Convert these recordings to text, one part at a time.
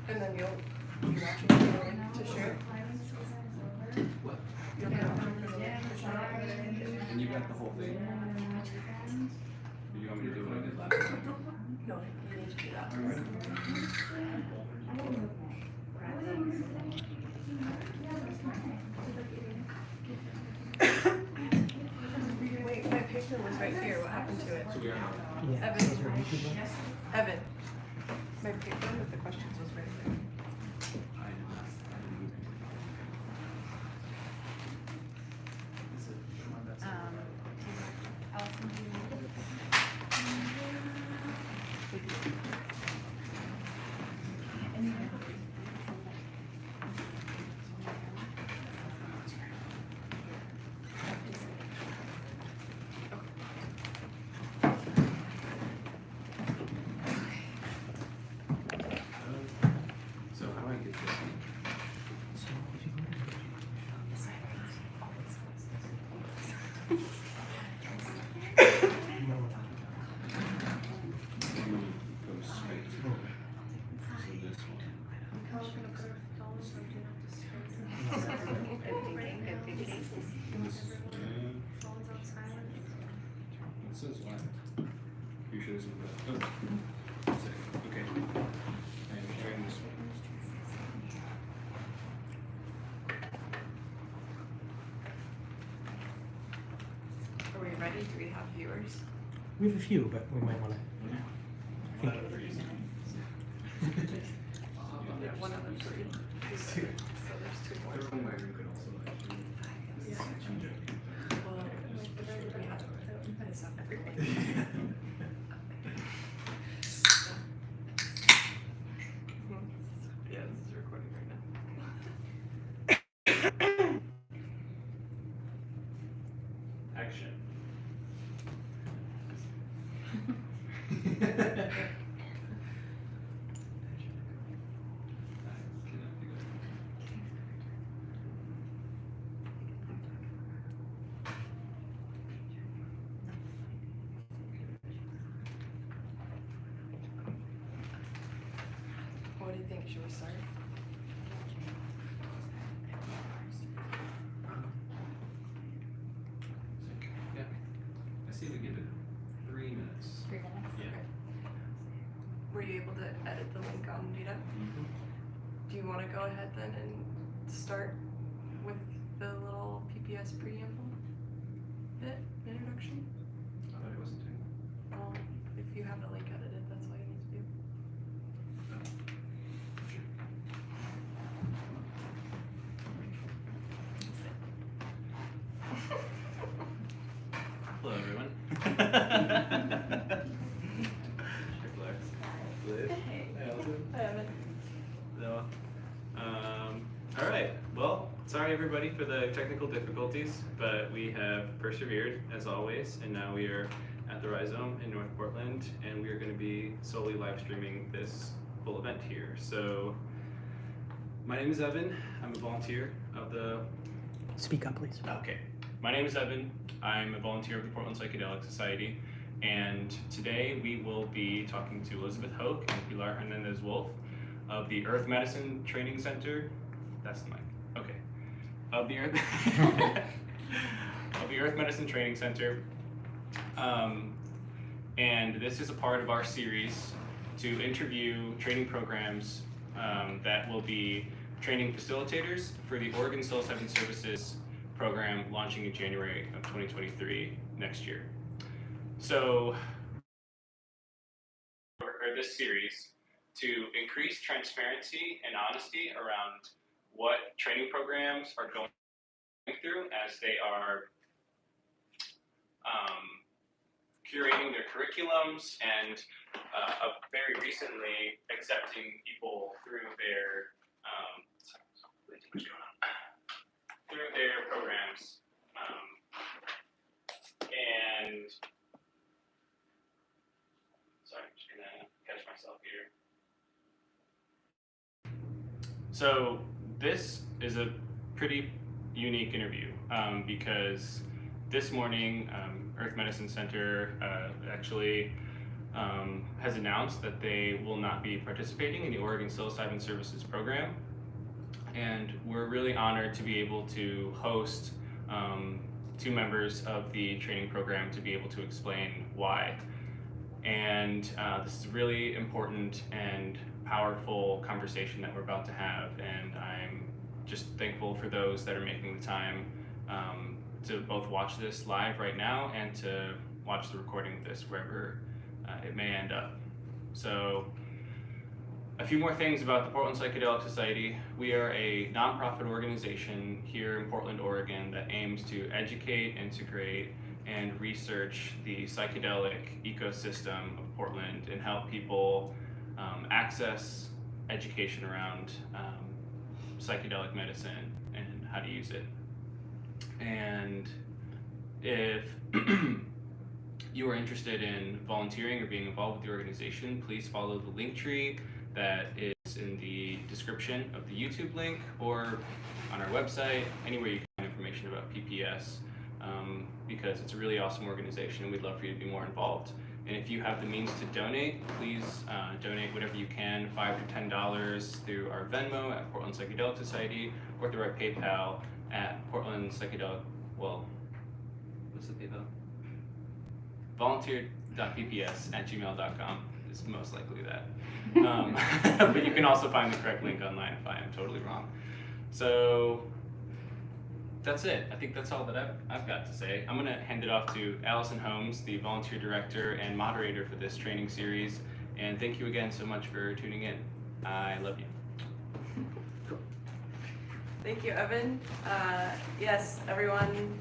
And then you'll be watching the link to share. What? You'll be watching for the link to share. And you got the whole thing? Do you want me to do what I did last time? No, you need to do that. Wait, my paper was right here. What happened to it? So we are not. Yeah. Evan. Those are YouTube ones? Evan. My paper with the questions was right there. I did not. I didn't move anything. Is it the one that's Allison, do you So how do I get this? So if you go to no. Go straight to so this one. And this is it says what? You sure this is the okay. And sharing this one. Are we ready? Do we have viewers? We have a few, but we might want to. Yeah, one of them. So there's two more. Everyone in my room could also actually. Yeah. I'm joking. Well, we have this up everywhere. Yeah, this is recording right now. Action. What do you think? Should we start? Yeah. I say we give it 3 minutes. 3 minutes? Yeah. Were you able to edit the link on Data? Do you want to go ahead then and start with the little PPS preamble bit, introduction? I thought it wasn't doing that. Well, if you have the link edited, that's all you need to do. Hello, everyone. Liv. Hey. Hey, Alton. Hi, Evan. No. All right. Well, sorry everybody for the technical difficulties, but we have persevered as always, and now we are at the Rhizome in North Portland, and we are going to be solely live streaming this full event here. So, my name is Evan. I'm a volunteer of the. Speak up, please. Okay. My name is Evan. I'm a volunteer of the Portland Psychedelic Society, and today we will be talking to Elizabeth Hoke and Pilar Hernandez-Wolf of the Earth Medicine Training Center. That's the mic. Okay. Of the Earth of the Earth Medicine Training Center. And this is a part of our series to interview training programs that will be training facilitators for the Oregon Psilocybin Services program launching in January of 2023 next year. So, for this series, to increase transparency and honesty around what training programs are going through as they are curating their curriculums and very recently accepting people through their through their programs, and sorry, I'm just gonna catch myself here. So this is a pretty unique interview because this morning Earth Medicine Center actually has announced that they will not be participating in the Oregon Psilocybin Services program. And we're really honored to be able to host 2 members of the training program to be able to explain why. And this is a really important and powerful conversation that we're about to have, and I'm just thankful for those that are making the time to both watch this live right now and to watch the recording of this wherever it may end up. So a few more things about the Portland Psychedelic Society. We are a nonprofit organization here in Portland, Oregon that aims to educate, integrate, and research the psychedelic ecosystem of Portland and help people access education around psychedelic medicine and how to use it. And if you are interested in volunteering or being involved with the organization, please follow the link tree that is in the description of the YouTube link or on our website, anywhere you can find information about PPS, because it's a really awesome organization and we'd love for you to be more involved. And if you have the means to donate, please donate whatever you can, $5 to $10 through our Venmo at Portland Psychedelic Society or through our PayPal at Portland Psychedelic, well, what's the PayPal? volunteer.pps@gmail.com is most likely that. But you can also find the correct link online if I am totally wrong. So that's it. I think that's all that I've got to say. I'm gonna hand it off to Allison Holmes, the volunteer director and moderator for this training series. And thank you again so much for tuning in. I love you. Thank you, Evan. Yes, everyone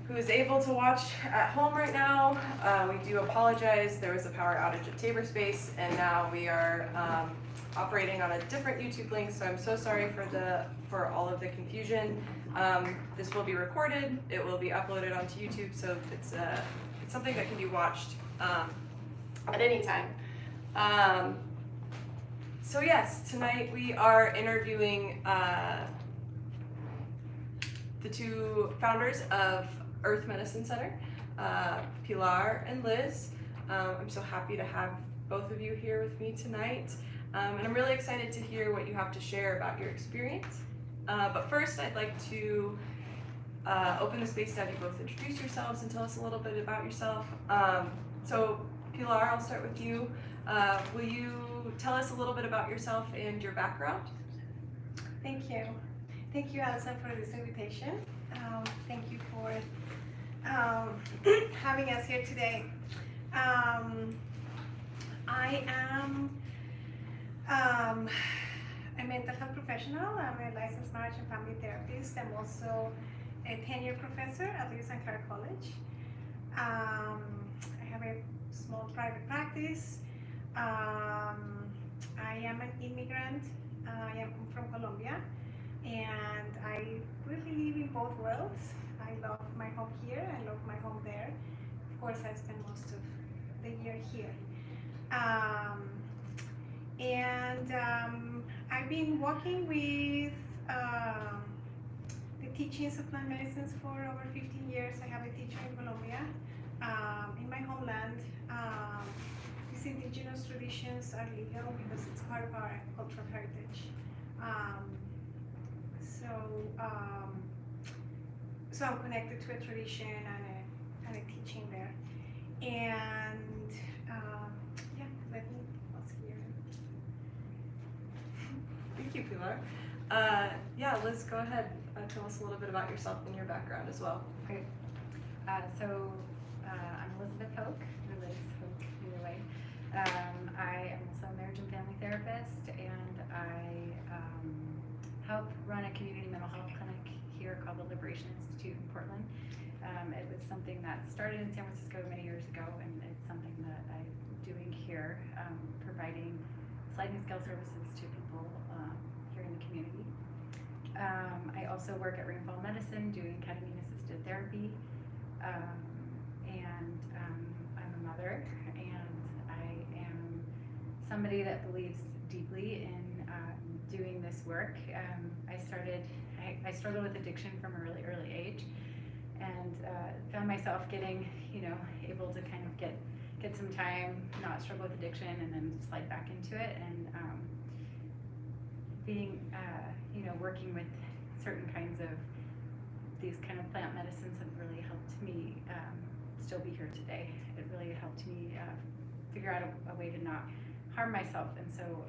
who is able to watch at home right now, we do apologize. There was a power outage at Tabor Space, and now we are operating on a different YouTube link. So I'm so sorry for all of the confusion. This will be recorded. It will be uploaded onto YouTube, so it's something that can be watched at any time. So yes, tonight we are interviewing the 2 founders of Earth Medicine Center, Pilar and Liz. I'm so happy to have both of you here with me tonight. And I'm really excited to hear what you have to share about your experience. But first, I'd like to open the space to have you both introduce yourselves and tell us a little bit about yourself. So Pilar, I'll start with you. Will you tell us a little bit about yourself and your background? Thank you. Thank you, Alison, for this invitation. Thank you for having us here today. I am a mental health professional. I'm a licensed marriage and family therapist. I'm also a tenured professor at Lewis and Clark College. I have a small private practice. I am an immigrant. I am from Colombia, and I really live in both worlds. I love my home here. I love my home there. Of course, I spend most of the year here. I've been working with the teachings of plant medicines for over 15 years. I have a teacher in Colombia. In my homeland, these indigenous traditions are legal because it's part of our cultural heritage. So I'm connected to a tradition and a teaching there. And yeah, let me pause here. Thank you, Pilar. Yeah, Liz, go ahead. Tell us a little bit about yourself and your background as well. Great. I'm Elizabeth Hoke, or Liz Hoke, either way. I am also a marriage and family therapist, and I help run a community mental health clinic here called the Liberation Institute in Portland. It was something that started in San Francisco many years ago, and it's something that I'm doing here, providing sliding scale services to people here in the community. I also work at Rainfall Medicine doing ketamine-assisted therapy, and I'm a mother, and I am somebody that believes deeply in doing this work. I struggled with addiction from a really early age, and found myself getting, able to kind of get get some time, not struggle with addiction, and then slide back into it. And being, working with certain kinds of these kind of plant medicines have really helped me still be here today. It really helped me figure out a way to not harm myself. And so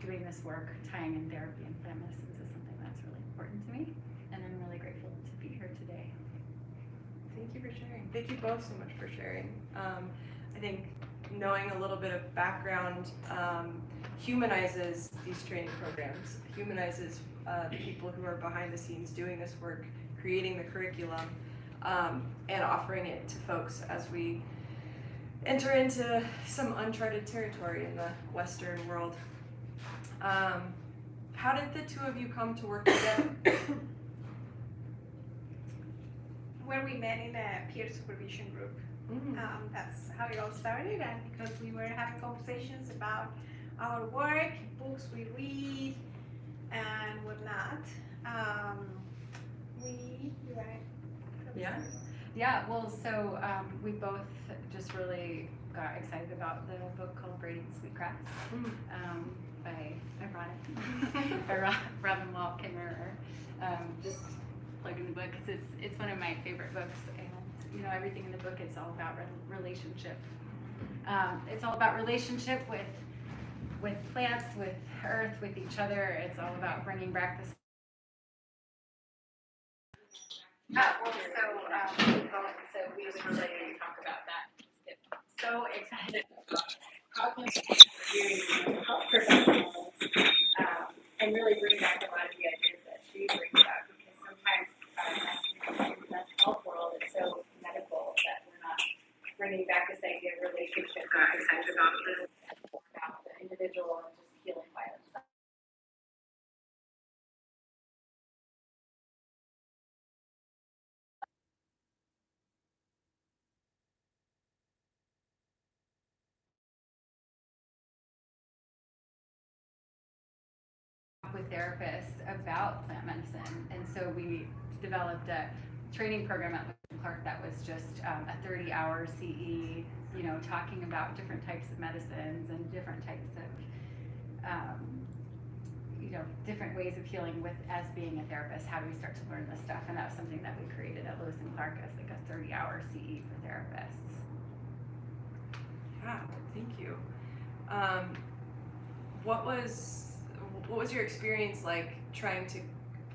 doing this work, tying in therapy and plant medicines is something that's really important to me. And I'm really grateful to be here today. Thank you for sharing. Thank you both so much for sharing. I think knowing a little bit of background humanizes these training programs, humanizes the people who are behind the scenes doing this work, creating the curriculum, and offering it to folks as we enter into some uncharted territory in the Western world. How did the two of you come to work together? When we met in a peer supervision group. Mm. That's how it all started, and because we were having conversations about our work, books we read, and whatnot, Yeah, well, so we both just really got excited about the book called Braiding Sweetgrass by Robin Wall Kimmerer. Just plugging the book because it's one of my favorite books, and everything in the book, it's all about relationship. It's all about relationship with plants, with earth, with each other. It's all about bringing back this. So we would really talk about that. So excited about how can we help professionals and really bring back a lot of the ideas that she brings up, because sometimes in the mental health world it's so medical that we're not bringing back this idea of relationship, not excited about this, about the individual and just healing by themselves. With therapists about plant medicine, and so we developed a training program at Clark that was just a 30-hour CE, talking about different types of medicines and different types of different ways of healing with as being a therapist. How do we start to learn this stuff? And that was something that we created at Lewis and Clark as like a 30-hour CE for therapists. Yeah, thank you. What was your experience like trying to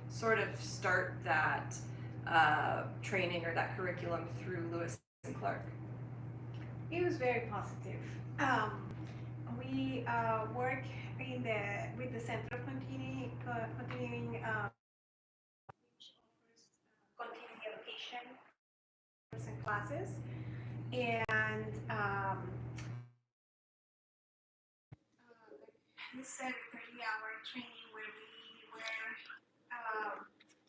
sort of start that training or that curriculum through Lewis and Clark? It was very positive. We work with the Center of Continuing Education and classes, and this is a 30-hour training where we were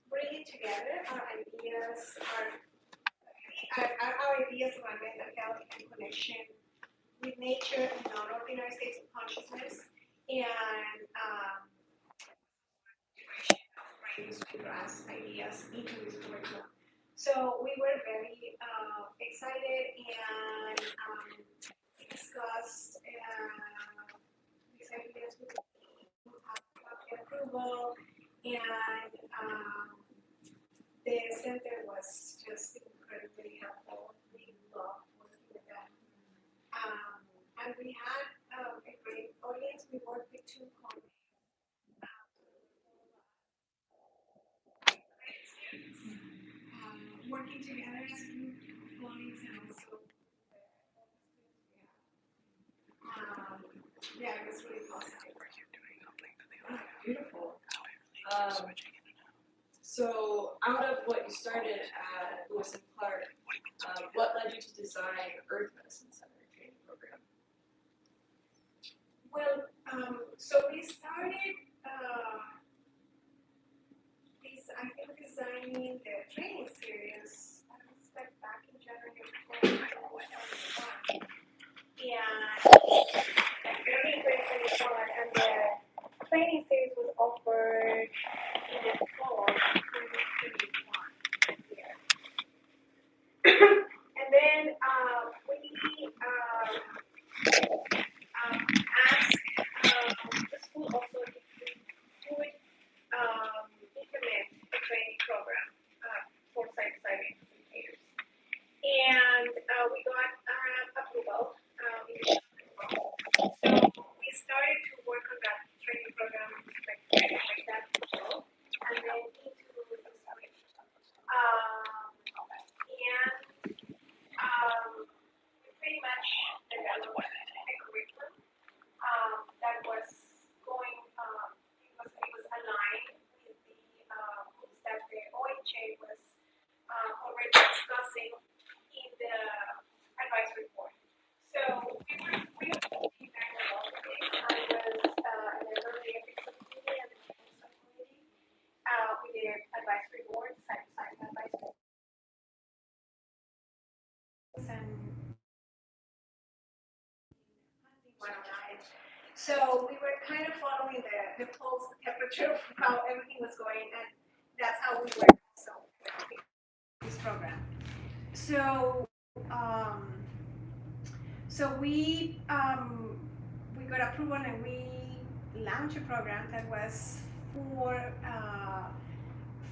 bringing together our ideas around mental health and connection with nature and non-ordinary states of consciousness, and Sweetgrass ideas into this curriculum. So we were very excited and discussed these ideas with the approval, and the center was just incredibly helpful. We loved working with them. And we had a great audience. We worked with two colleagues. Working together as a group of colleagues, and also it was really positive. Beautiful. So out of what you started at Lewis and Clark, what led you to design Earth Medicine Center training program? Well, so we started designing the training series, I was like back in January of 2021. And very, very, very short, and the training series was offered in the fall of 2021 here. And then we So we were kind of following the pulse, the temperature of how everything was going, and that's how we were so this program. So we got approval and we launched a program that was for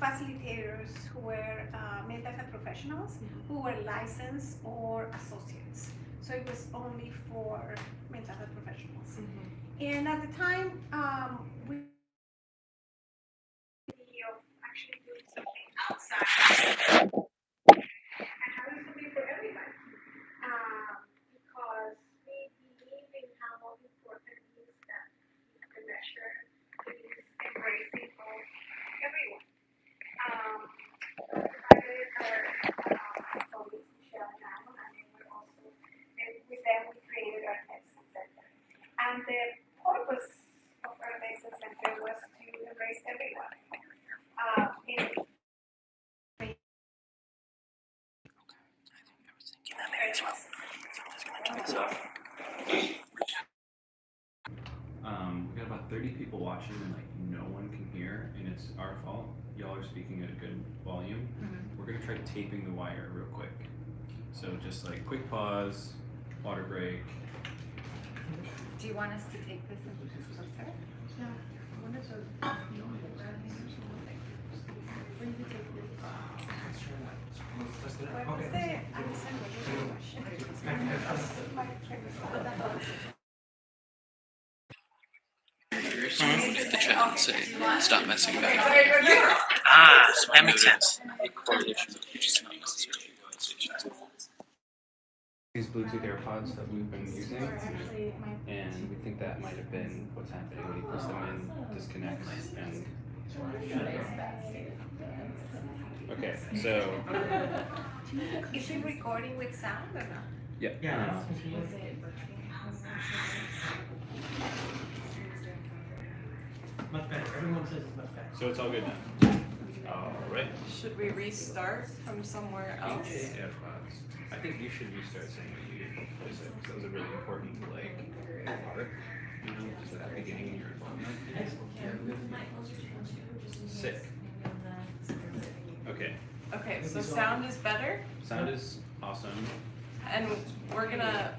facilitators who were mental health professionals who were licensed or associates. So it was only for mental health professionals. And at the time, we actually doing something outside and having something for everybody. Because we believe in how important it is that the measure is embracing of everyone. Provided our colleagues Michelle and Adam, and then we're also with them we created our medicine center. And the purpose of our medicine center was to embrace everyone. We got about 30 people watching and like no one can hear, and it's our fault. Y'all are speaking at a good volume. We're gonna try taping the wire real quick. So just like quick pause, water break. Do you want us to take this and put this closer? What was the Hit the chat and say, stop messing back. Ah, that makes sense. These Bluetooth AirPods that we've been using, and we think that might have been what's happening when he puts them in, disconnects, and okay, so Is it recording with sound or not? yeah. Yeah. Much better. Everyone says it's much better. So it's all good now. All right. Should we restart from somewhere else? AirPods. I think you should restart saying what you did. Because that was a really important part. You know, just at the beginning of your involvement. Sick. Okay. Okay, so sound is better, Sound is awesome. and we're gonna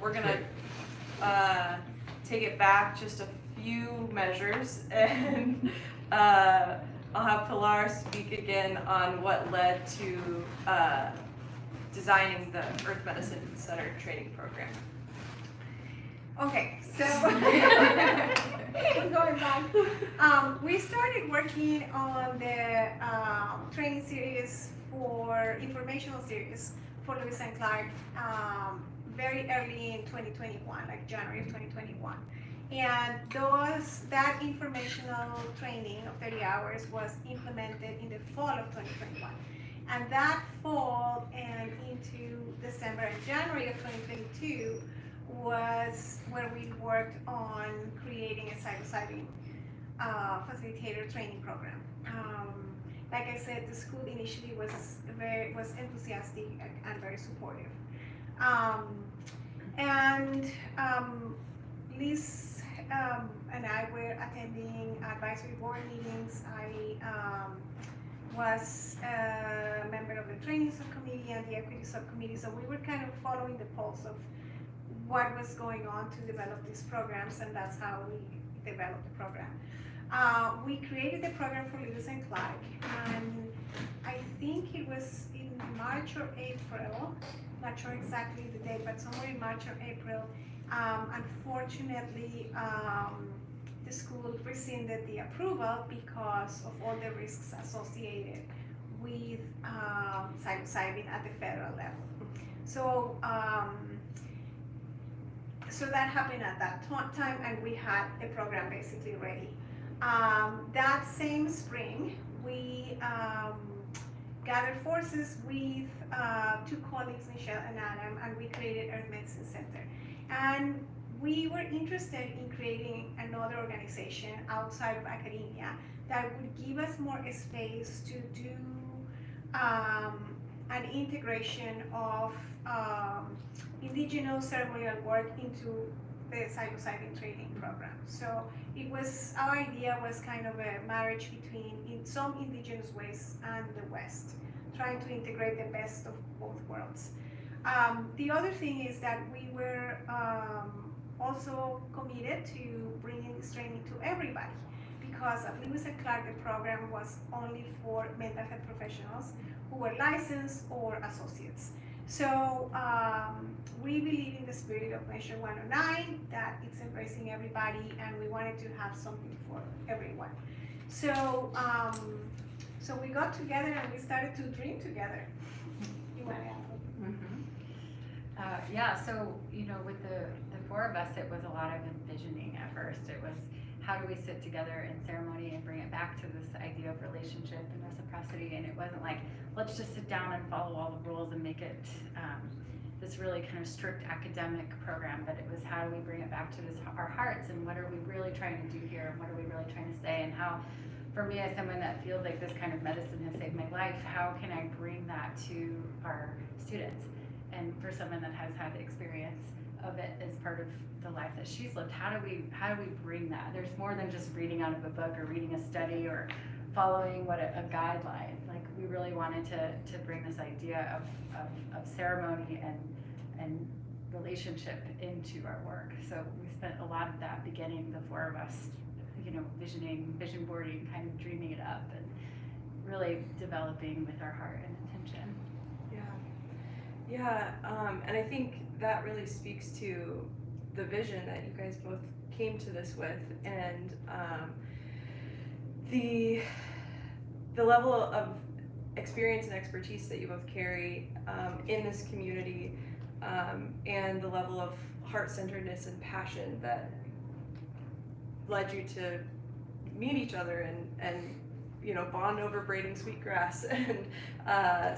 take it back just a few measures, and I'll have Pilar speak again on what led to designing the Earth Medicine Center training program. Okay, so going back, we started working on the training series for informational series for Lewis and Clark very early in 2021, like January of 2021. And that informational training of 30 hours was implemented in the fall of 2021. And that fall and into December and January of 2022 was where we worked on creating a psilocybin facilitator training program. Like I said, the school initially was enthusiastic and very supportive. Liz and I were attending advisory board meetings. I was a member of the training subcommittee and the equity subcommittee, so we were kind of following the pulse of what was going on to develop these programs, and that's how we developed the program. We created the program for Lewis and Clark, and I think it was in March or April, not sure exactly the date, but somewhere in March or April. Unfortunately, the school rescinded the approval because of all the risks associated with psilocybin at the federal level. So that happened at that time, and we had a program basically ready. That same spring, we gathered forces with two colleagues, Michelle and Adam, and we created Earth Medicine Center. And we were interested in creating another organization outside of academia that would give us more space to do an integration of indigenous ceremonial work into the psilocybin training program. So it was, our idea was kind of a marriage between in some indigenous ways and the West, trying to integrate the best of both worlds. The other thing is that we were also committed to bringing this training to everybody, because at Lewis and Clark the program was only for mental health professionals who were licensed or associates. So we believe in the spirit of Measure 109, that it's embracing everybody, and we wanted to have something for everyone. So so we got together and we started to dream together. You want to add something? Yeah, so, you know, with the four of us, it was a lot of envisioning at first. It was, how do we sit together in ceremony and bring it back to this idea of relationship and reciprocity? And it wasn't like, let's just sit down and follow all the rules and make it this really kind of strict academic program, but it was, how do we bring it back to our hearts, and what are we really trying to do here, and what are we really trying to say, and how, for me as someone that feels like this kind of medicine has saved my life, how can I bring that to our students? And for someone that has had the experience of it as part of the life that she's lived, how do we bring that? There's more than just reading out of a book or reading a study or following a guideline. Like, we really wanted to bring this idea of ceremony and relationship into our work. So we spent a lot of that beginning, the four of us, you know, visioning, vision boarding, kind of dreaming it up, and really developing with our heart and intention. Yeah, and I think that really speaks to the vision that you guys both came to this with, and the level of experience and expertise that you both carry in this community, and the level of heart-centeredness and passion that led you to meet each other and you know, bond over braiding sweetgrass and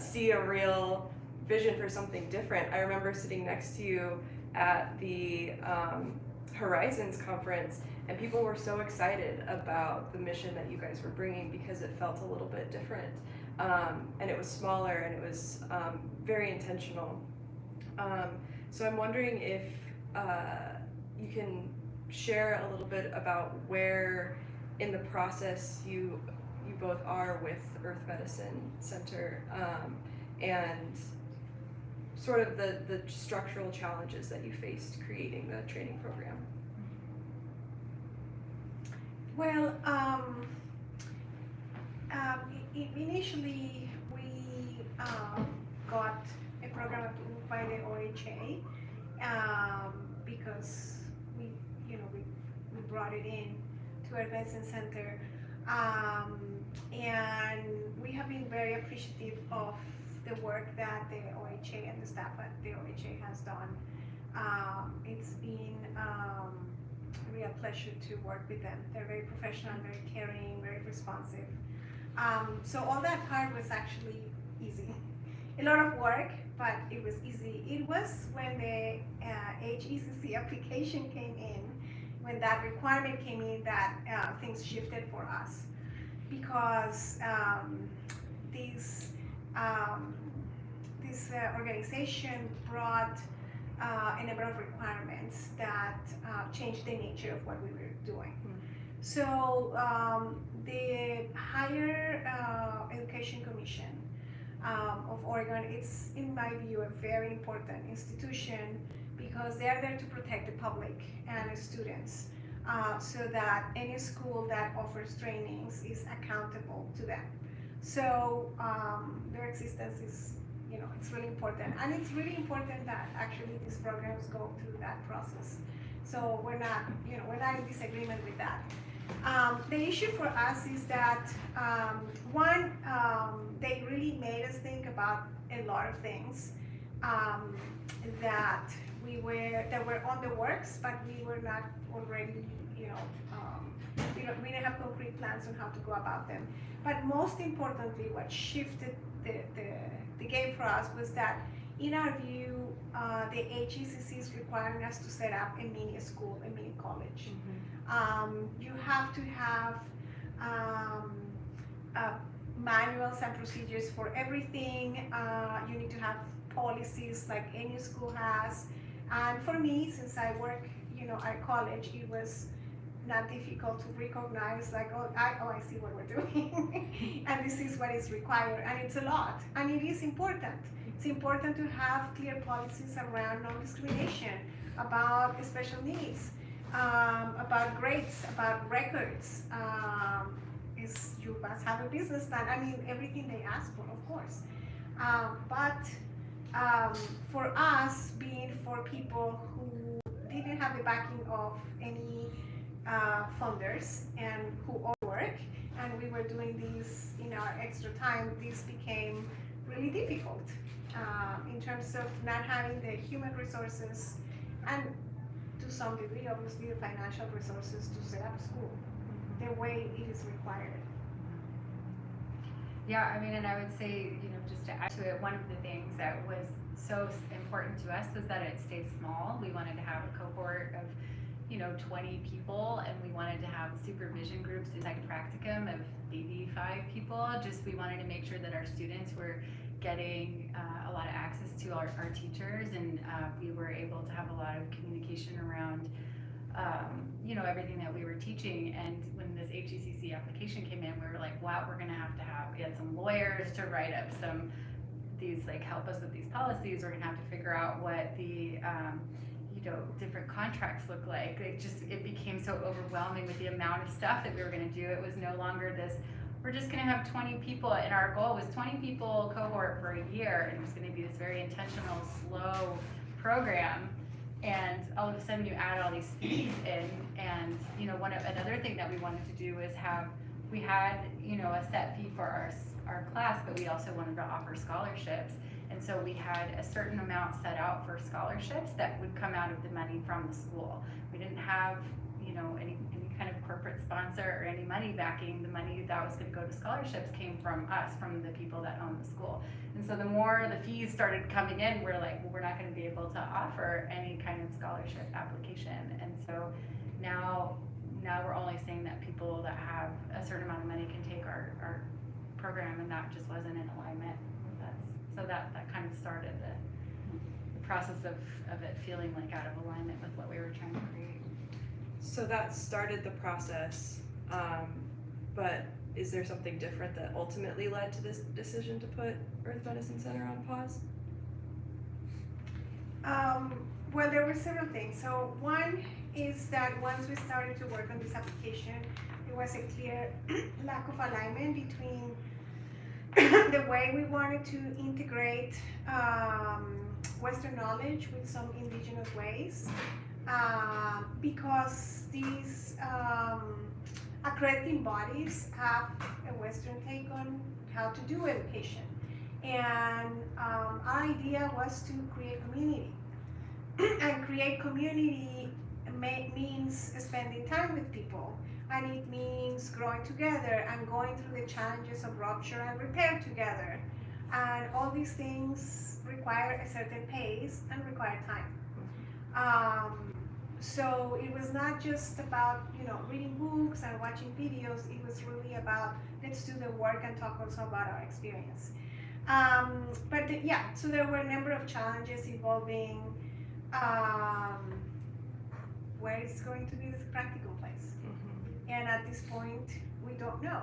see a real vision for something different. I remember sitting next to you at the Horizons conference, and people were so excited about the mission that you guys were bringing because it felt a little bit different, and it was smaller, and it was very intentional. So I'm wondering if you can share a little bit about where in the process you both are with Earth Medicine Center, and sort of the structural challenges that you faced creating the training program. Well, initially we got a program approved by the OHA because we brought it in to our medicine center, and we have been very appreciative of the work that the OHA and the staff at the OHA has done. It's been a real pleasure to work with them. They're very professional, very caring, very responsive. So all that part was actually easy. A lot of work, but it was easy. It was when the HECC application came in, when that requirement came in, that things shifted for us, because this organization brought a number of requirements that changed the nature of what we were doing. So the Higher Education Commission of Oregon, it's in my view a very important institution, because they are there to protect the public and the students, so that any school that offers trainings is accountable to them. So their existence is, you know, it's really important, and it's really important that actually these programs go through that process. So we're not in disagreement with that. The issue for us is that one, they really made us think about a lot of things that were on the works, but we were not already, we didn't have concrete plans on how to go about them. But most importantly, what shifted the game for us was that, in our view, the HECC is requiring us to set up a mini school, a mini college. You have to have manuals and procedures for everything. You need to have policies like any school has. And for me, since I work, our college, it was not difficult to recognize, like, I see what we're doing, and this is what is required, and it's a lot, and it is important. It's important to have clear policies around non-discrimination, about special needs, about grades, about records. Is you must have a business plan. I mean, everything they ask for, of course. But for us, being for people who didn't have the backing of any funders and who all work, and we were doing this in our extra time, this became really difficult in terms of not having the human resources and to some degree, obviously, the financial resources to set up school the way it is required. Yeah, I mean, and I would say, just to add to it, one of the things that was so important to us was that it stayed small. We wanted to have a cohort of 20 people, and we wanted to have supervision groups inside practicum of maybe 5 people. Just we wanted to make sure that our students were getting a lot of access to our teachers, and we were able to have a lot of communication around everything that we were teaching. And when this HECC application came in, we were like, wow, we're gonna have we had some lawyers to write up help us with these policies. We're gonna have to figure out what the different contracts look like. It became so overwhelming with the amount of stuff that we were gonna do. It was no longer this, we're just gonna have 20 people, and our goal was 20 people cohort for a year, and it was gonna be this very intentional, slow program. And all of a sudden you add all these fees in, and another thing that we wanted to do was we had a set fee for our class, but we also wanted to offer scholarships. And so we had a certain amount set out for scholarships that would come out of the money from the school. We didn't have, any kind of corporate sponsor or any money backing. The money that was going to go to scholarships came from us, from the people that own the school. And so the more the fees started coming in, we're like, well, we're not going to be able to offer any kind of scholarship application. And so now we're only saying that people that have a certain amount of money can take our program, and that just wasn't in alignment with us. So that kind of started the process of it feeling like out of alignment with what we were trying to create. So that started the process, but is there something different that ultimately led to this decision to put Earth Medicine Center on pause? Well, there were several things. So one is that once we started to work on this application, there was a clear lack of alignment between the way we wanted to integrate Western knowledge with some indigenous ways, because these accrediting bodies have a Western take on how to do education. And our idea was to create community. And create community means spending time with people, and it means growing together and going through the challenges of rupture and repair together. And all these things require a certain pace and require time. So it was not just about reading books and watching videos. It was really about, let's do the work and talk also about our experience. So there were a number of challenges involving where is going to be this practical place. And at this point, we don't know.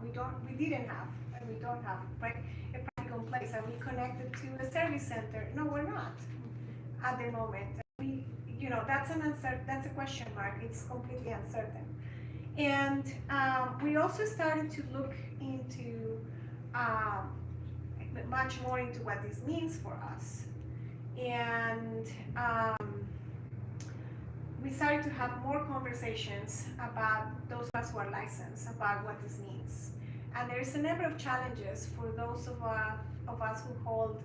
We don't have a practical place. Are we connected to a service center? No, we're not at the moment. That's a question mark. It's completely uncertain. And we also started to look into much more into what this means for us. And we started to have more conversations about those of us who are licensed, about what this means. And there's a number of challenges for those of us who hold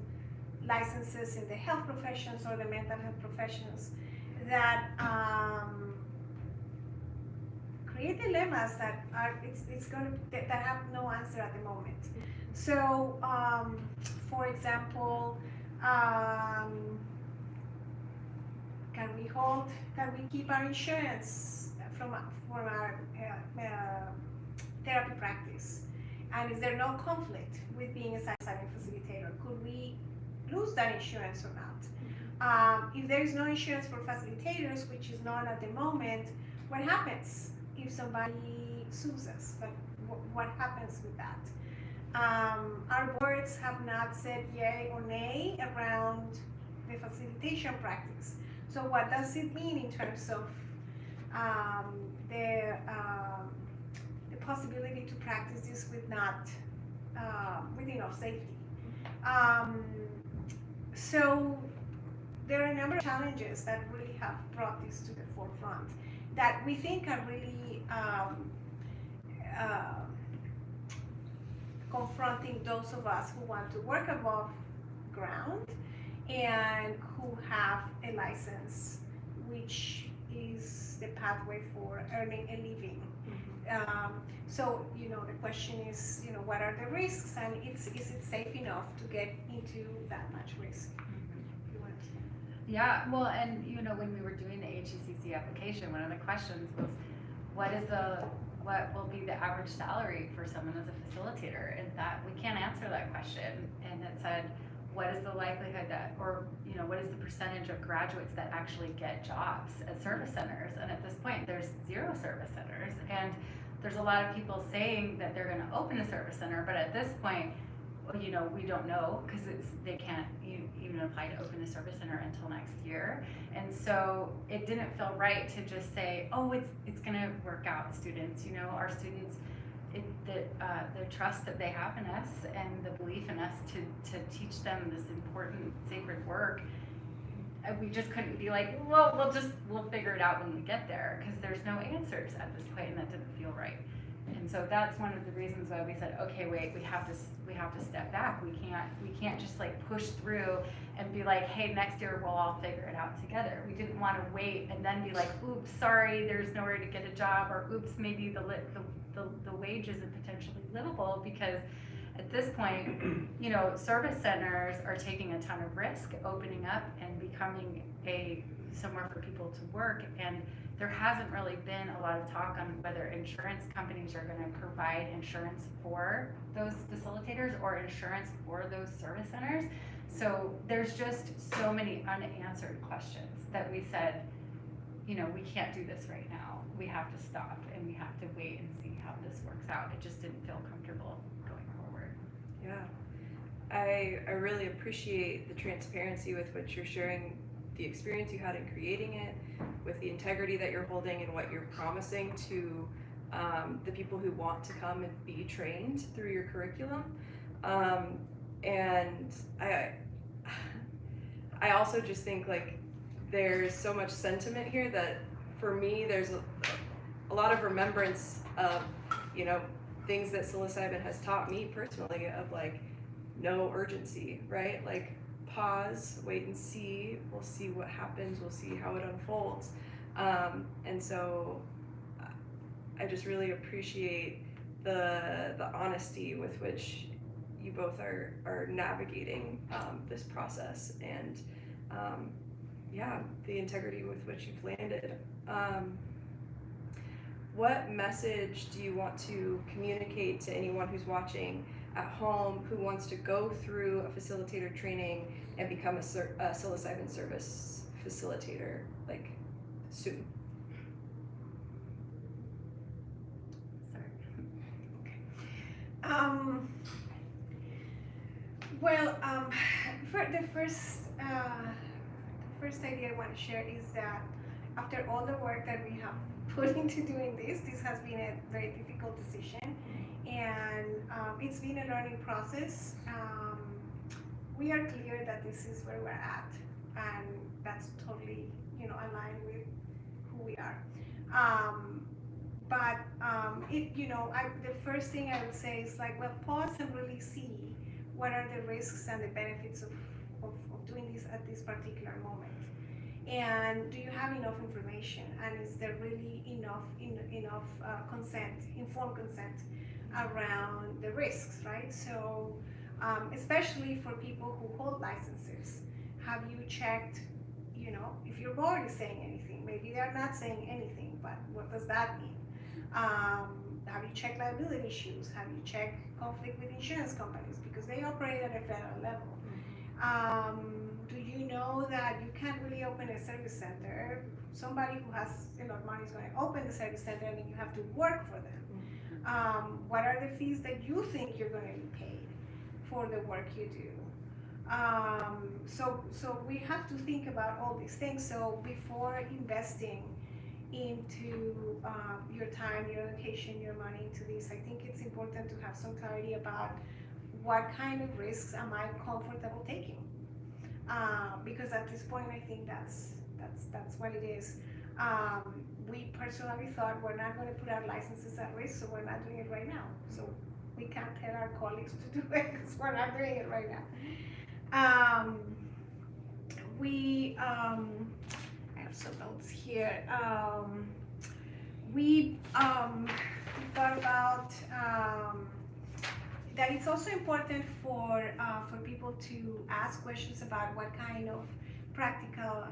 licenses in the health professions or the mental health professions that create dilemmas that have no answer at the moment. So, for example, can we keep our insurance from our therapy practice? And is there no conflict with being a psilocybin facilitator? Could we lose that insurance or not? If there is no insurance for facilitators, which is not at the moment, what happens if somebody sues us? Like, what happens with that? Our boards have not said yay or nay around the facilitation practice. So what does it mean in terms of um, the, um, the possibility to practice this with not with enough safety? So there are a number of challenges that really have brought this to the forefront that we think are really confronting those of us who want to work above ground and who have a license, which is the pathway for earning a living. So, the question is, what are the risks, and is it safe enough to get into that much risk? If you want to. Yeah, well, and when we were doing the HECC application, one of the questions was, what will be the average salary for someone as a facilitator? And that we can't answer that question. And it said, what is the likelihood that, or what is the percentage of graduates that actually get jobs at service centers? And at this point, there's 0 service centers, and there's a lot of people saying that they're going to open a service center, but at this point, we don't know, because they can't even apply to open a service center until next year. And so it didn't feel right to just say, oh, it's going to work out, students. Our students, the trust that they have in us and the belief in us to teach them this important sacred work. We just couldn't be like, well, we'll figure it out when we get there, because there's no answers at this point, and that didn't feel right. And so that's one of the reasons why we said, okay, wait, we have to step back. We can't just like push through and be like, hey, next year we'll all figure it out together. We didn't want to wait and then be like, oops, sorry, there's nowhere to get a job, or oops, maybe the wage isn't potentially livable, because at this point, service centers are taking a ton of risk opening up and becoming somewhere for people to work, and there hasn't really been a lot of talk on whether insurance companies are going to provide insurance for those facilitators or insurance for those service centers. So there's just so many unanswered questions that we said, we can't do this right now. We have to stop and we have to wait and see how this works out. It just didn't feel comfortable going forward. Yeah, I really appreciate the transparency with which you're sharing the experience you had in creating it, with the integrity that you're holding and what you're promising to the people who want to come and be trained through your curriculum. And I also just think like there's so much sentiment here that for me there's a lot of remembrance of things that psilocybin has taught me personally, of like no urgency, right? Like pause, wait and see. We'll see what happens. We'll see how it unfolds. And so I just really appreciate the honesty with which you both are navigating this process, and the integrity with which you've landed. What message do you want to communicate to anyone who's watching at home who wants to go through a facilitator training and become a psilocybin service facilitator, like soon? Sorry. For the first idea I want to share is that after all the work that we have put into doing this has been a very difficult decision, and it's been a learning process. We are clear that this is where we're at, and that's totally aligned with who we are. The first thing I would say is like, well, pause and really see what are the risks and the benefits of doing this at this particular moment. And do you have enough information? And is there really enough consent, informed consent around the risks, right? So, especially for people who hold licenses, have you checked, if your board is saying anything? Maybe they're not saying anything, but what does that mean? Have you checked liability issues? Have you checked conflict with insurance companies, because they operate at a federal level? Do you know that you can't really open a service center? Somebody who has a lot of money is going to open the service center, and then you have to work for them. What are the fees that you think you're going to be paid for the work you do? So we have to think about all these things. So before investing into your time, your education, your money into this, I think it's important to have some clarity about what kind of risks am I comfortable taking. Because at this point, I think that's what it is. We personally thought we're not going to put our licenses at risk, so we're not doing it right now. So we can't tell our colleagues to do it because we're not doing it right now. I have some notes here. We thought about that it's also important for people to ask questions about what kind of practical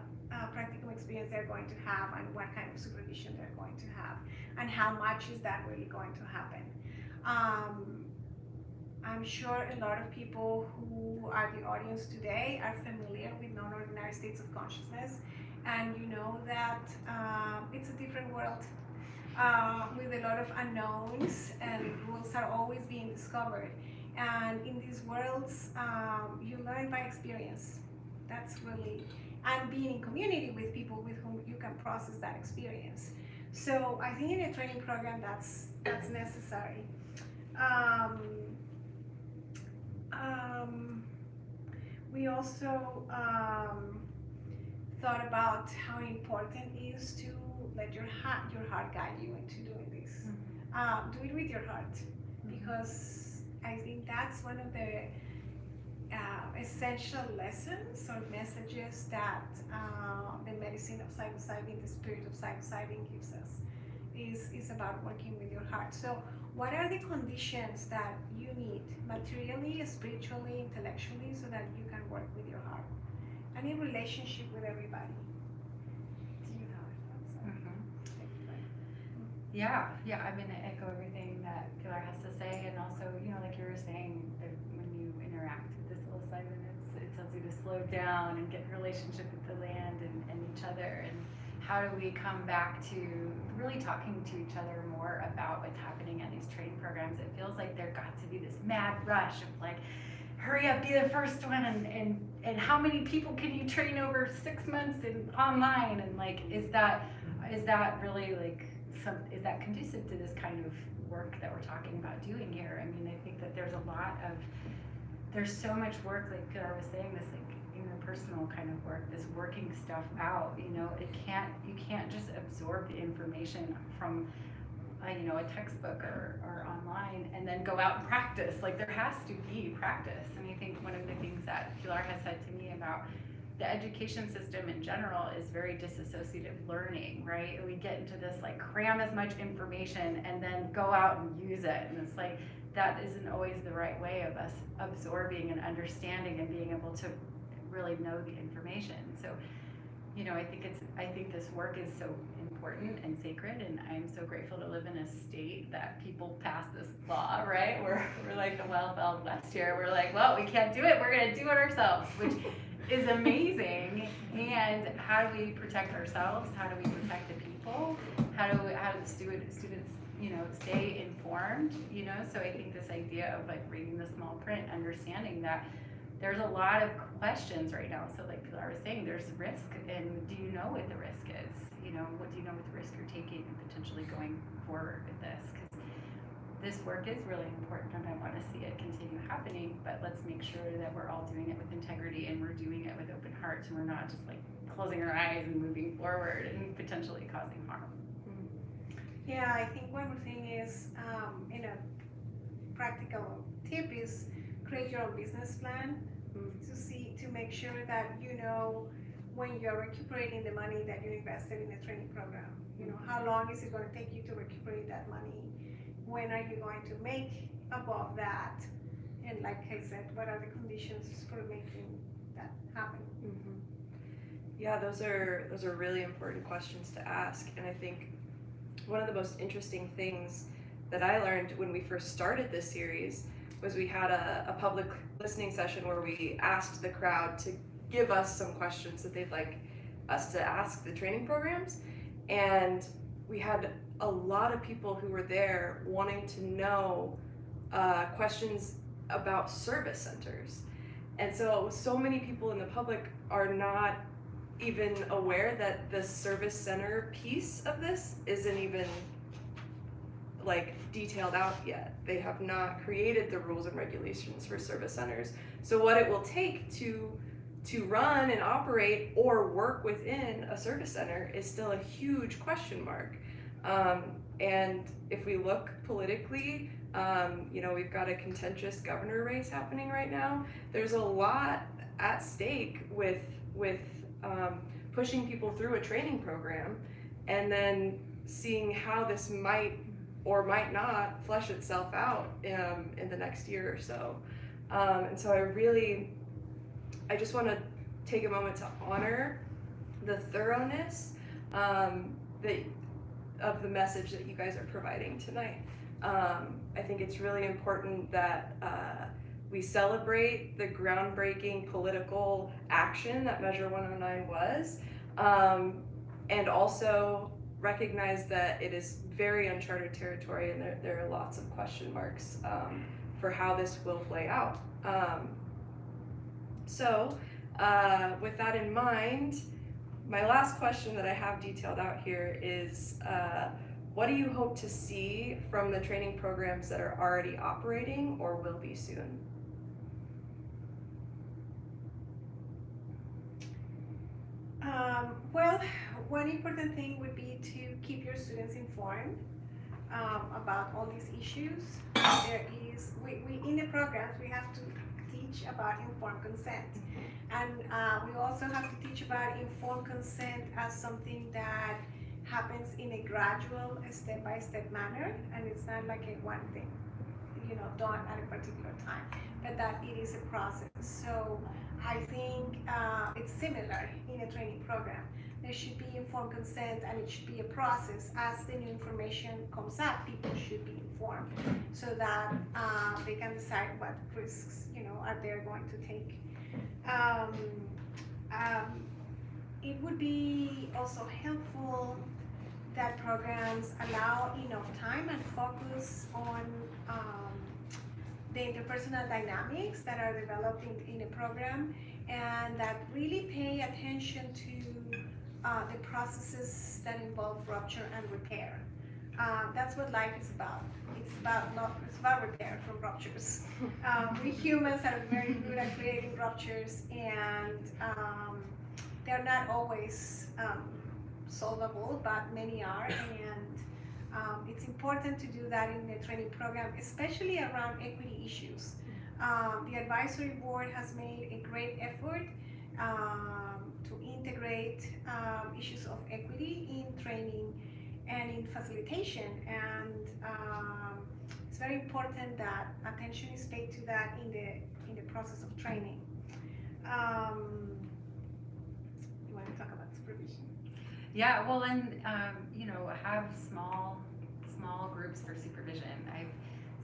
experience they're going to have, and what kind of supervision they're going to have, and how much is that really going to happen. I'm sure a lot of people who are the audience today are familiar with non-ordinary states of consciousness, and you know that it's a different world with a lot of unknowns, and rules are always being discovered. And in these worlds, you learn by experience. That's really, and being in community with people with whom you can process that experience. So I think in a training program, that's necessary. We also thought about how important it is to let your heart guide you into doing this. Do it with your heart, because I think that's one of the essential lessons or messages that the medicine of psilocybin, the spirit of psilocybin gives us, is about working with your heart. So what are the conditions that you need materially, spiritually, intellectually, so that you can work with your heart and in relationship with everybody? Do you have thoughts? Yeah, I'm gonna echo everything that Pilar has to say, and also, like you were saying, that when you interact with this psilocybin, it tells you to slow down and get in relationship with the land and each other, and how do we come back to really talking to each other more about what's happening at these training programs. It feels like there got to be this mad rush of like, hurry up, be the first one, and how many people can you train over 6 months and online, and like, is that really like is that conducive to this kind of work that we're talking about doing here? I mean, I think that there's so much work, like Pilar was saying, this like interpersonal kind of work, this working stuff out. You can't just absorb the information from a textbook or online and then go out and practice. Like, there has to be practice. And I think one of the things that Pilar has said to me about the education system in general is very disassociative learning, right? We get into this like cram as much information and then go out and use it. And it's like, that isn't always the right way of us absorbing and understanding and being able to really know the information. So, I think this work is so important and sacred, and I'm so grateful to live in a state that people pass this law, right? We're like the Wild West here. We're like, well, we can't do it, we're gonna do it ourselves, which is amazing. And how do we protect ourselves? How do we protect the people? How do the students stay informed? So I think this idea of like reading the small print, understanding that there's a lot of questions right now. So like Pilar was saying, there's risk, and do you know what the risk is? What do you know what the risk you're taking and potentially going forward with this? Because this work is really important, and I want to see it continue happening, but let's make sure that we're all doing it with integrity, and we're doing it with open hearts, and we're not just like closing our eyes and moving forward and potentially causing harm. Yeah, I think one thing is, practical tip is create your own business plan to make sure that when you're recuperating the money that you invested in a training program. How long is it going to take you to recuperate that money? When are you going to make above that? And like I said, what are the conditions for making that happen? Yeah, those are really important questions to ask. And I think one of the most interesting things that I learned when we first started this series was we had a public listening session where we asked the crowd to give us some questions that they'd like us to ask the training programs. And we had a lot of people who were there wanting to know questions about service centers. And so many people in the public are not even aware that the service center piece of this isn't even like detailed out yet. They have not created the rules and regulations for service centers. So what it will take to run and operate or work within a service center is still a huge question mark. And if we look politically, we've got a contentious governor race happening right now. There's a lot at stake with pushing people through a training program and then seeing how this might or might not flesh itself out in the next year or so. And so I just want to take a moment to honor the thoroughness of the message that you guys are providing tonight. I think it's really important that we celebrate the groundbreaking political action that Measure 109 was, and also recognize that it is very uncharted territory and there are lots of question marks for how this will play out. So with that in mind, my last question that I have detailed out here is, what do you hope to see from the training programs that are already operating or will be soon? Well, one important thing would be to keep your students informed about all these issues. There is, we in the programs, we have to teach about informed consent. And we also have to teach about informed consent as something that happens in a gradual, step-by-step manner, and it's not like a one thing, done at a particular time, but that it is a process. So I think it's similar in a training program. There should be informed consent, and it should be a process. As the new information comes up, people should be informed so that they can decide what risks, are they going to take. It would be also helpful that programs allow enough time and focus on the interpersonal dynamics that are developed in a program, and that really pay attention to the processes that involve rupture and repair. That's what life is about. It's about repair from ruptures. We humans are very good at creating ruptures, and they're not always solvable, but many are, and it's important to do that in the training program, especially around equity issues. The advisory board has made a great effort to integrate issues of equity in training and in facilitation, and it's very important that attention is paid to that in the process of training. You want to talk about supervision? Yeah, well, and have small groups for supervision. I've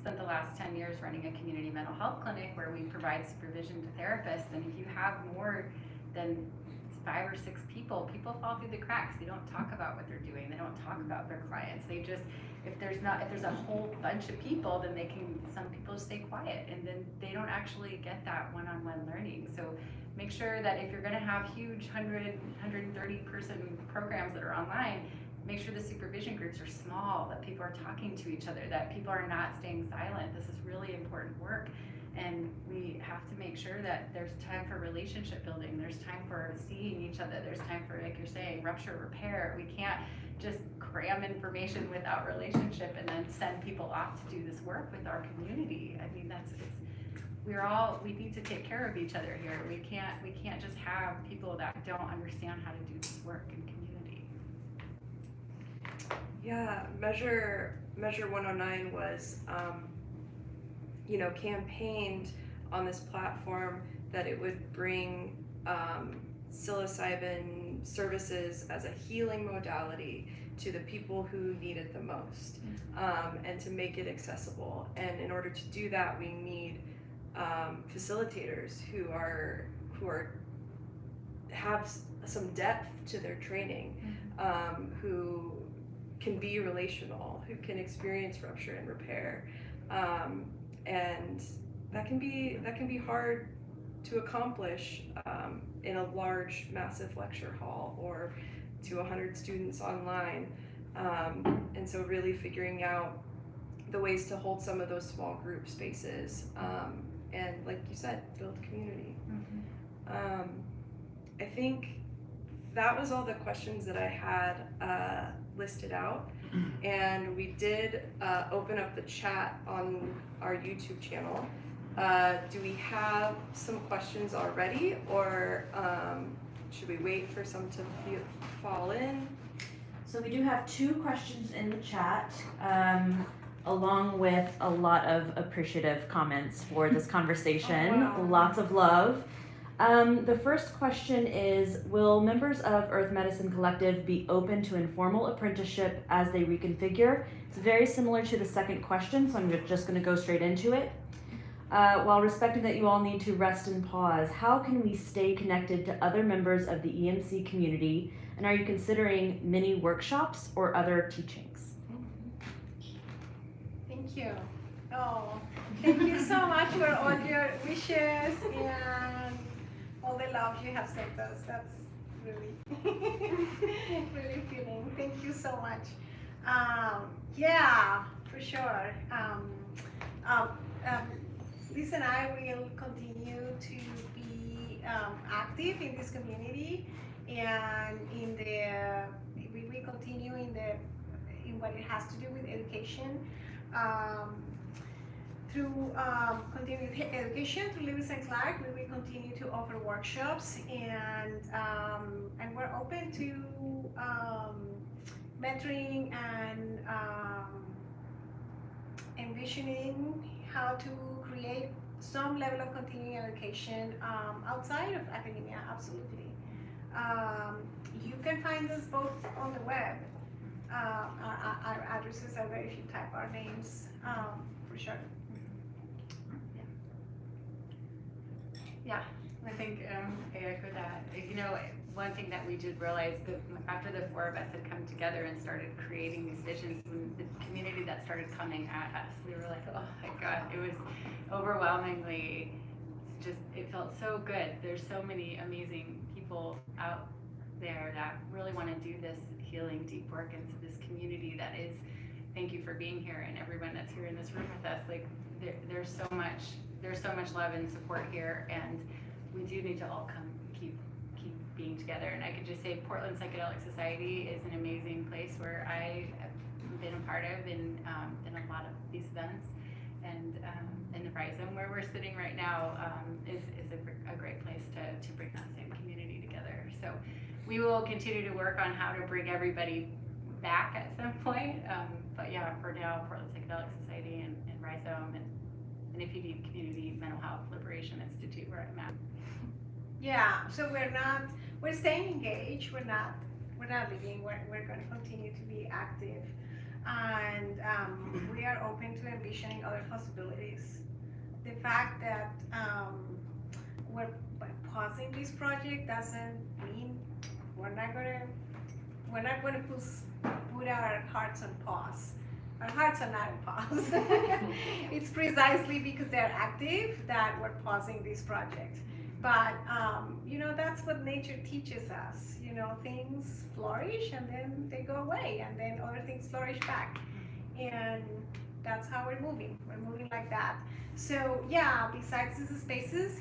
spent the last 10 years running a community mental health clinic where we provide supervision to therapists, and if you have more than 5 or 6 people fall through the cracks. They don't talk about what they're doing. They don't talk about their clients. They just, if there's a whole bunch of people, then some people stay quiet, and then they don't actually get that one-on-one learning. So make sure that if you're going to have huge 130 person programs that are online, make sure the supervision groups are small, that people are talking to each other, that people are not staying silent. This is really important work. And we have to make sure that there's time for relationship building, there's time for seeing each other, there's time for, like you're saying, rupture repair. We can't just cram information without relationship and then send people off to do this work with our community. I mean, we need to take care of each other here. We can't just have people that don't understand how to do this work in community. Yeah, Measure 109 was campaigned on this platform that it would bring psilocybin services as a healing modality to the people who need it the most, and to make it accessible. And in order to do that, we need facilitators who are have some depth to their training, who can be relational, who can experience rupture and repair, and that can be hard to accomplish in a large, massive lecture hall or to 100 students online. And so really figuring out the ways to hold some of those small group spaces, and like you said, build community. I think that was all the questions that I had listed out, and we did open up the chat on our YouTube channel. Do we have some questions already, or should we wait for some to fall in? So we do have 2 questions in the chat, along with a lot of appreciative comments for this conversation. Oh, wow. Lots of love. The first question is, will members of Earth Medicine Collective be open to informal apprenticeship as they reconfigure? It's very similar to the second question, so I'm just going to go straight into it. While respecting that you all need to rest and pause, how can we stay connected to other members of the EMC community, and are you considering mini workshops or other teachings? Thank you. Oh, thank you so much for all your wishes and all the love you have sent us. That's really, really feeling. Thank you so much. Yeah, for sure. Liz and I will continue to be active in this community, and we will continue in what it has to do with education. Through continuing education through Lewis and Clark, we will continue to offer workshops, and we're open to mentoring and envisioning how to create some level of continuing education outside of academia. Absolutely. You can find us both on the web. Our addresses are there if you type our names, for sure. Yeah, I think I echo that. You know, one thing that we did realize that after the 4 of us had come together and started creating these visions, when the community that started coming at us, we were like, oh my God, it was overwhelmingly just, it felt so good. There's so many amazing people out there that really want to do this healing deep work into this community that is, thank you for being here, and everyone that's here in this room with us. Like there's so much love and support here, and we do need to all come keep being together. And I could just say Portland Psychedelic Society is an amazing place where I have been a part of in a lot of these events, and in the Rhizome where we're sitting right now is a great place to bring that same community together. So we will continue to work on how to bring everybody back at some point, but yeah, for now, Portland Psychedelic Society and Rhizome, and if you need Community Mental Health Liberation Institute, where I'm at. Yeah, so we're staying engaged. We're not leaving. We're going to continue to be active, and we are open to envisioning other possibilities. The fact that we're pausing this project doesn't mean we're not going to put our hearts on pause. Our hearts are not on pause. It's precisely because they're active that we're pausing this project. But you know, that's what nature teaches us. You know, things flourish and then they go away, and then other things flourish back, and that's how we're moving. We're moving like that. So yeah, besides these spaces,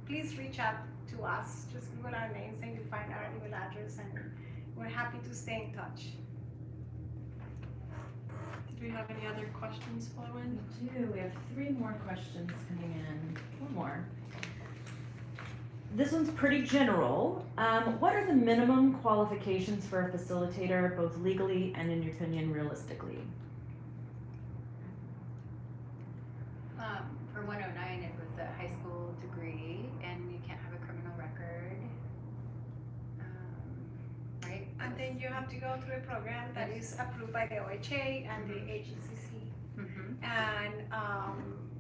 please reach out to us. Just Google our names and you'll find our email address, and we're happy to stay in touch. Do we have any other questions flow in? We do. We have 3 more questions coming in. 1 more. This one's pretty general. What are the minimum qualifications for a facilitator, both legally and in your opinion, realistically? For 109, it was a high school degree, and you can't have a criminal record, right? And then you have to go through a program that is approved by the OHA and the AGCC. Mm-hmm. And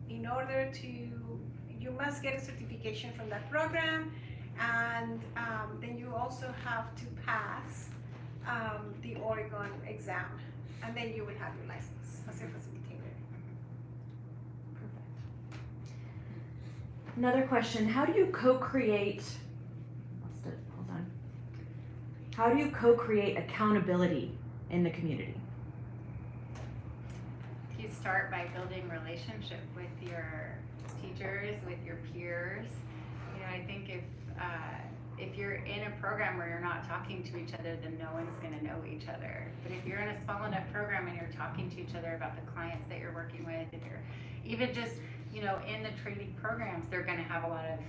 in order to, you must get a certification from that program, And then you also have to pass the Oregon exam, and then you will have your license as a facilitator. Another question, how do you co-create, hold on. How do you co-create accountability in the community? You start by building relationship with your teachers, with your peers. You know, I think if you're in a program where you're not talking to each other, then no one's going to know each other. But if you're in a small enough program and you're talking to each other about the clients that you're working with, if you're even just, you know, in the training programs, they're going to have a lot of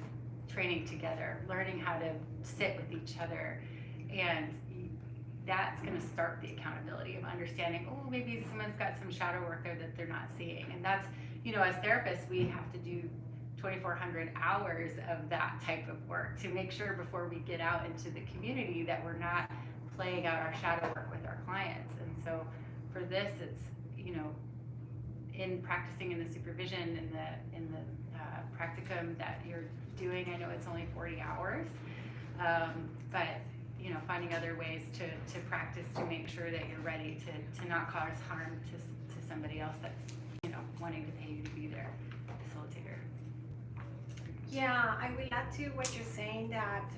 training together, learning how to sit with each other, and that's going to start the accountability of understanding, oh, maybe someone's got some shadow work there that they're not seeing. And that's, you know, as therapists, we have to do 2,400 hours of that type of work to make sure before we get out into the community that we're not playing out our shadow work with our clients. And so for this, it's, you know, in practicing in the supervision in the practicum that you're doing, I know it's only 40 hours, but you know, finding other ways to practice to make sure that you're ready to not cause harm to somebody else that's, you know, wanting to pay you to be their facilitator. Yeah, I will add to what you're saying that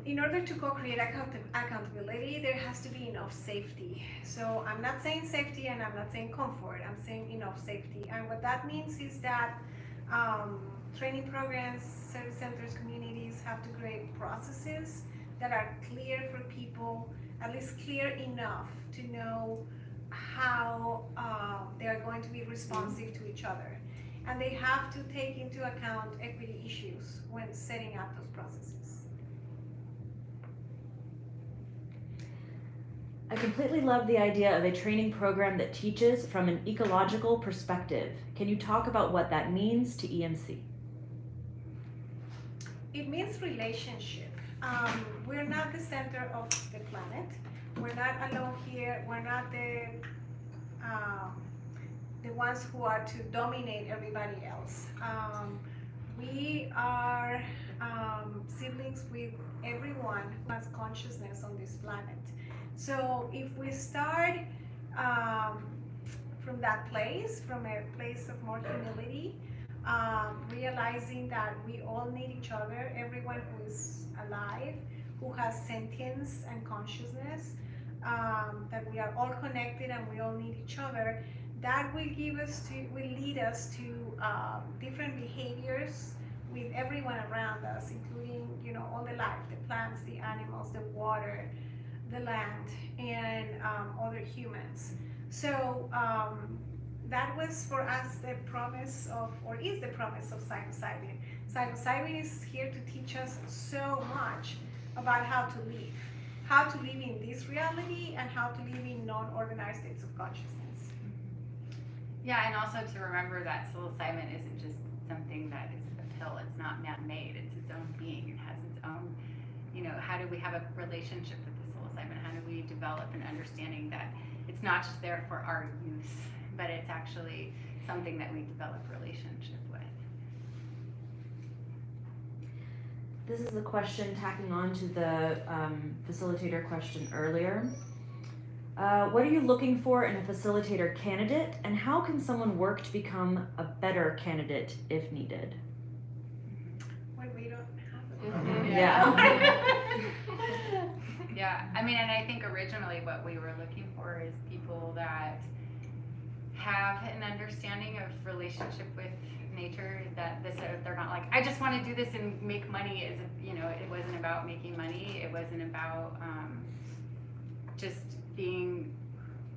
in order to co-create accountability, there has to be enough safety. So I'm not saying safety and I'm not saying comfort, I'm saying enough safety. And what that means is that training programs, service centers, communities have to create processes that are clear for people, at least clear enough to know how they are going to be responsive to each other. And they have to take into account equity issues when setting up those processes. I completely love the idea of a training program that teaches from an ecological perspective. Can you talk about what that means to EMC? It means relationship. We're not the center of the planet. We're not alone here. We're not the ones who are to dominate everybody else. We are siblings with everyone who has consciousness on this planet. So if we start from that place, from a place of more humility, realizing that we all need each other, everyone who is alive, who has sentience and consciousness, that we are all connected and we all need each other, that will lead us to different behaviors with everyone around us, including, you know, all the life, the plants, the animals, the water, the land, and other humans. So that was for us the promise of, or is the promise of psilocybin. Psilocybin is here to teach us so much about how to live in this reality and how to live in non-organized states of consciousness. Yeah, and also to remember that psilocybin isn't just something that is a pill. It's not man-made. It's its own being. It has its own, you know, how do we have a relationship with the psilocybin? How do we develop an understanding that it's not just there for our use, but it's actually something that we develop relationship with? This is a question tacking on to the facilitator question earlier. What are you looking for in a facilitator candidate, and how can someone work to become a better candidate if needed? When we don't have it. Yeah. Yeah, I mean, and I think originally what we were looking for is people that have an understanding of relationship with nature, that they're not like, I just want to do this and make money. You know, it wasn't about making money. It wasn't about just being,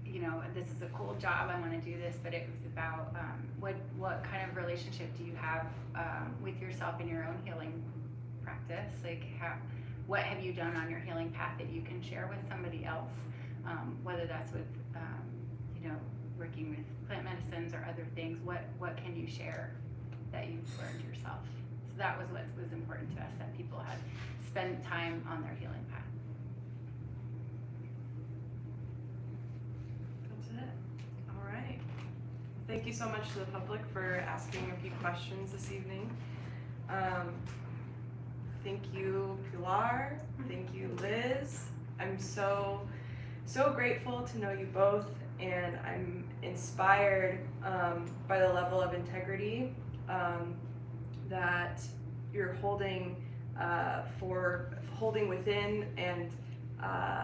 you know, this is a cool job, I want to do this, but it was about what kind of relationship do you have with yourself in your own healing practice? Like, what have you done on your healing path that you can share with somebody else, whether that's with, you know, working with plant medicines or other things. What can you share that you've learned yourself? So that was what was important to us, that people had spent time on their healing path. All right. Thank you so much to the public for asking a few questions this evening. Thank you, Pilar. Thank you, Liz. I'm so grateful to know you both, and I'm inspired by the level of integrity that you're holding within and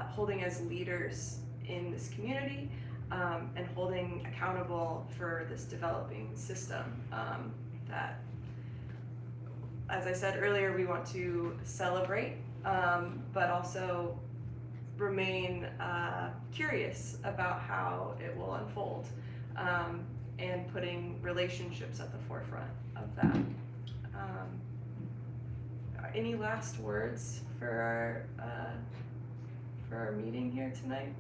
holding as leaders in this community, and holding accountable for this developing system that, as I said earlier, we want to celebrate, but also remain curious about how it will unfold, and putting relationships at the forefront of that. Any last words for our meeting here tonight?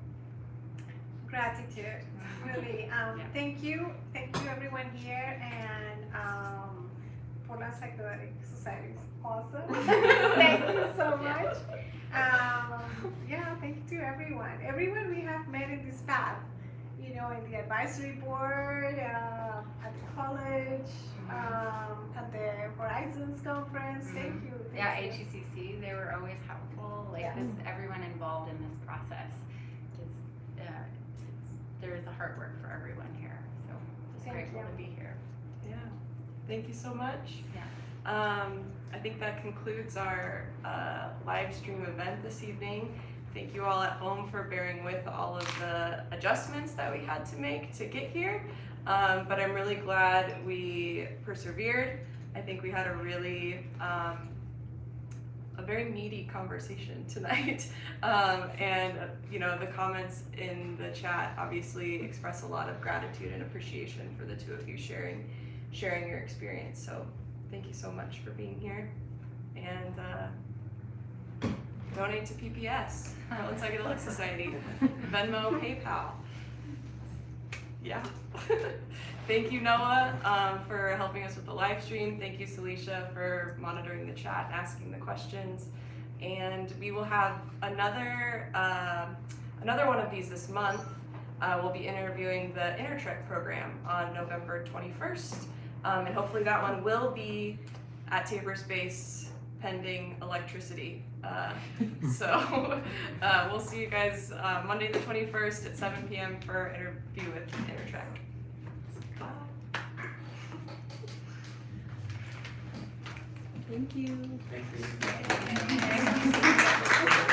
Gratitude, really. Thank you everyone here, and Portland Psychedelic Society is awesome. Thank you so much. Yeah, thank you to everyone we have met in this path, in the advisory board, at the college, at the Horizons conference. Thank you. Yeah, HECC, they were always helpful. Everyone involved in this process there is a hard work for everyone here. So just grateful to be here. Yeah, thank you so much. Yeah. I think that concludes our live stream event this evening. Thank you all at home for bearing with all of the adjustments that we had to make to get here. But I'm really glad we persevered. I think we had a really a very meaty conversation tonight. And the comments in the chat obviously express a lot of gratitude and appreciation for the two of you sharing your experience. So thank you so much for being here, and donate to PPS, Portland Psychedelic Society, Venmo, PayPal. Yeah. Thank you, Noah, for helping us with the live stream. Thank you, Celicia, for monitoring the chat and asking the questions. And we will have another one of these this month. We'll be interviewing the Intertrek program on November 21st. And hopefully that one will be at Tabor Space pending electricity. So we'll see you guys Monday the 21st at 7 p.m. for an interview with Intertrek. Bye. Thank you. Thank you. Thank you.